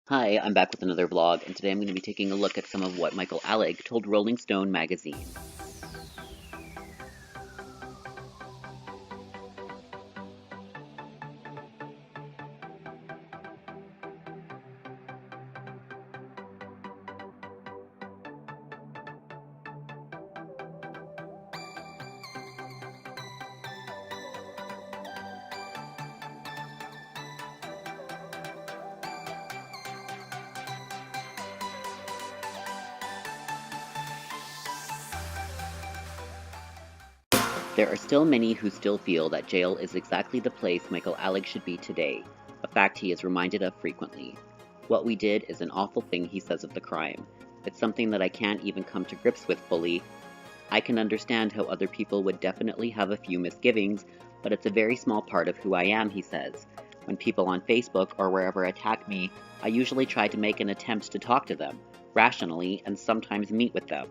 Hi, I'm back with another vlog, and today I'm going to be taking a look at some of what Michael Alig told Rolling Stone magazine. There are still many who still feel that jail is exactly the place Michael Alig should be today, a fact he is reminded of frequently. What we did is an awful thing, he says of the crime. It's something that I can't even come to grips with fully. I can understand how other people would definitely have a few misgivings, but it's a very small part of who I am, he says. When people on Facebook or wherever attack me, I usually try to make an attempt to talk to them, rationally, and sometimes meet with them.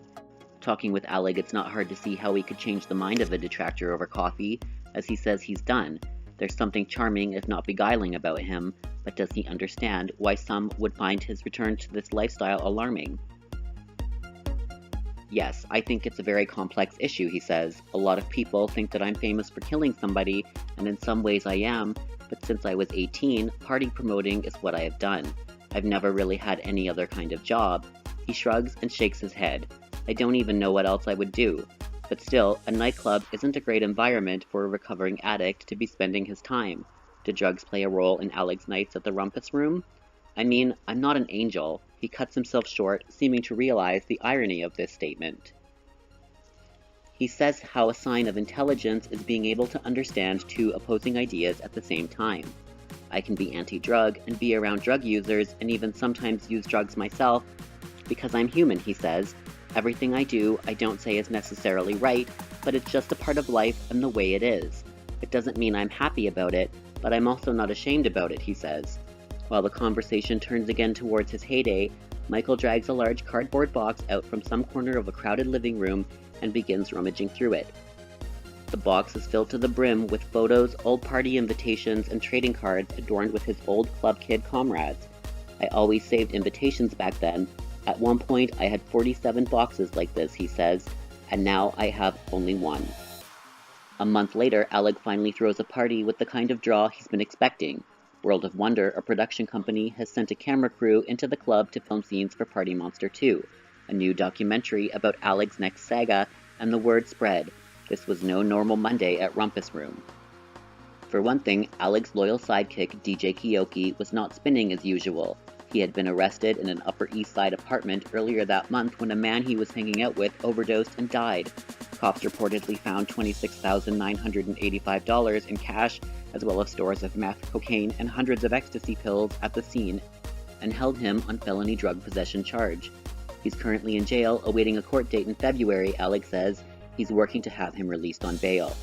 Talking with Alig, it's not hard to see how he could change the mind of a detractor over coffee, as he says he's done. There's something charming, if not beguiling, about him, but does he understand why some would find his return to this lifestyle alarming? Yes, I think it's a very complex issue, he says. A lot of people think that I'm famous for killing somebody, and in some ways I am, but since I was 18, party promoting is what I have done. I've never really had any other kind of job. He shrugs and shakes his head. I don't even know what else I would do. But still, a nightclub isn't a great environment for a recovering addict to be spending his time. Do drugs play a role in Alig's nights at the Rumpus Room? I mean, I'm not an angel. He cuts himself short, seeming to realize the irony of this statement. He says how a sign of intelligence is being able to understand two opposing ideas at the same time. I can be anti-drug and be around drug users and even sometimes use drugs myself because I'm human, he says. Everything I do, I don't say is necessarily right, but it's just a part of life and the way it is. It doesn't mean I'm happy about it, but I'm also not ashamed about it, he says. While the conversation turns again towards his heyday, Michael drags a large cardboard box out from some corner of a crowded living room and begins rummaging through it. The box is filled to the brim with photos, old party invitations, and trading cards adorned with his old club kid comrades. I always saved invitations back then. At one point, I had 47 boxes like this, he says, and now I have only one. A month later, Alig finally throws a party with the kind of draw he's been expecting. World of Wonder, a production company, has sent a camera crew into the club to film scenes for Party Monster 2, a new documentary about Alig's next saga, and the word spread. This was no normal Monday at Rumpus Room. For one thing, Alig's loyal sidekick, DJ Kiyoki, was not spinning as usual. He had been arrested in an Upper East Side apartment earlier that month when a man he was hanging out with overdosed and died. Cops reportedly found $26,985 in cash, as well as stores of meth, cocaine, and hundreds of ecstasy pills at the scene, and held him on felony drug possession charge. He's currently in jail, awaiting a court date in February, Alig says. He's working to have him released on bail.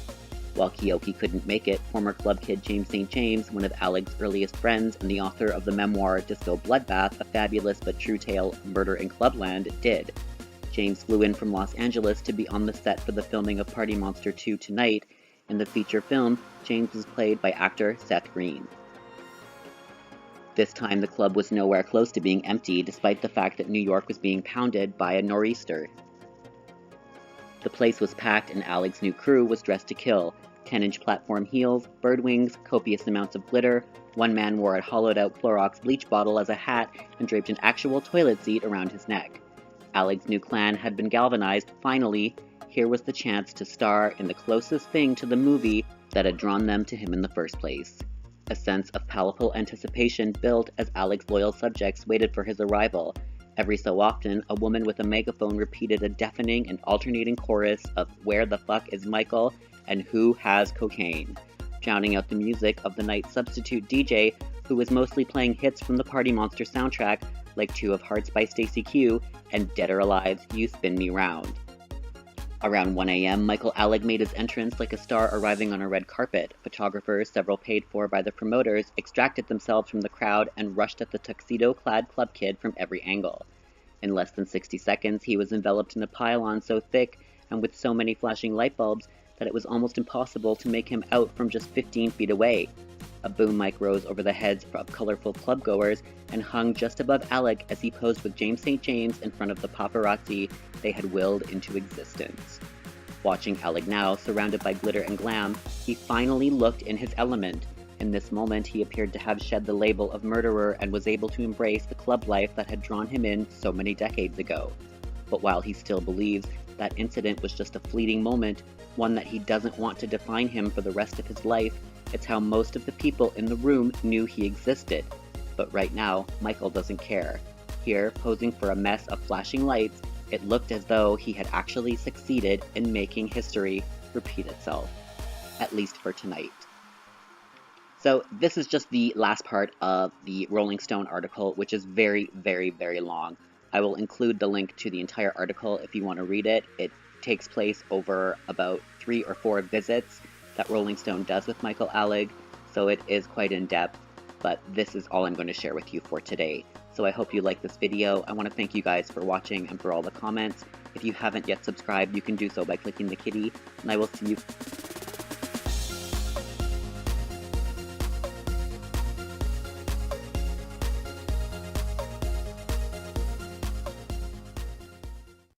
While Kiyoki couldn't make it, former club kid James St. James, one of Alig's earliest friends and the author of the memoir Disco Bloodbath, a fabulous but true tale of murder in Clubland, did. James flew in from Los Angeles to be on the set for the filming of Party Monster 2 tonight. In the feature film, James was played by actor Seth Green. This time the club was nowhere close to being empty, despite the fact that New York was being pounded by a nor'easter. The place was packed and Alig's new crew was dressed to kill. 10-inch platform heels, bird wings, copious amounts of glitter. One man wore a hollowed-out Clorox bleach bottle as a hat and draped an actual toilet seat around his neck. Alig's new clan had been galvanized. Finally, here was the chance to star in the closest thing to the movie that had drawn them to him in the first place. A sense of palpable anticipation built as Alig's loyal subjects waited for his arrival. Every so often, a woman with a megaphone repeated a deafening and alternating chorus of "Where the fuck is Michael?" and "Who has cocaine?" drowning out the music of the night's substitute DJ, who was mostly playing hits from the Party Monster soundtrack, like Two of Hearts by Stacey Q and Dead or Alive's You Spin Me Round. Around 1 a.m., Michael Alig made his entrance like a star arriving on a red carpet. Photographers, several paid for by the promoters, extracted themselves from the crowd and rushed at the tuxedo-clad club kid from every angle. In less than 60 seconds, he was enveloped in a pylon so thick and with so many flashing light bulbs that it was almost impossible to make him out from just 15 feet away. A boom mic rose over the heads of colorful clubgoers and hung just above Alig as he posed with James St. James in front of the paparazzi they had willed into existence. Watching Alig now, surrounded by glitter and glam, he finally looked in his element. In this moment, he appeared to have shed the label of murderer and was able to embrace the club life that had drawn him in so many decades ago. But while he still believes that incident was just a fleeting moment, one that he doesn't want to define him for the rest of his life, it's how most of the people in the room knew he existed. But right now, Michael doesn't care. Here, posing for a mess of flashing lights, it looked as though he had actually succeeded in making history repeat itself. At least for tonight. So this is just the last part of the Rolling Stone article, which is very, very, very long. I will include the link to the entire article if you want to read it. It takes place over about 3 or 4 visits that Rolling Stone does with Michael Alig, so it is quite in-depth, but this is all I'm going to share with you for today. So I hope you like this video. I want to thank you guys for watching and for all the comments. If you haven't yet subscribed, you can do so by clicking the kitty, and I will see you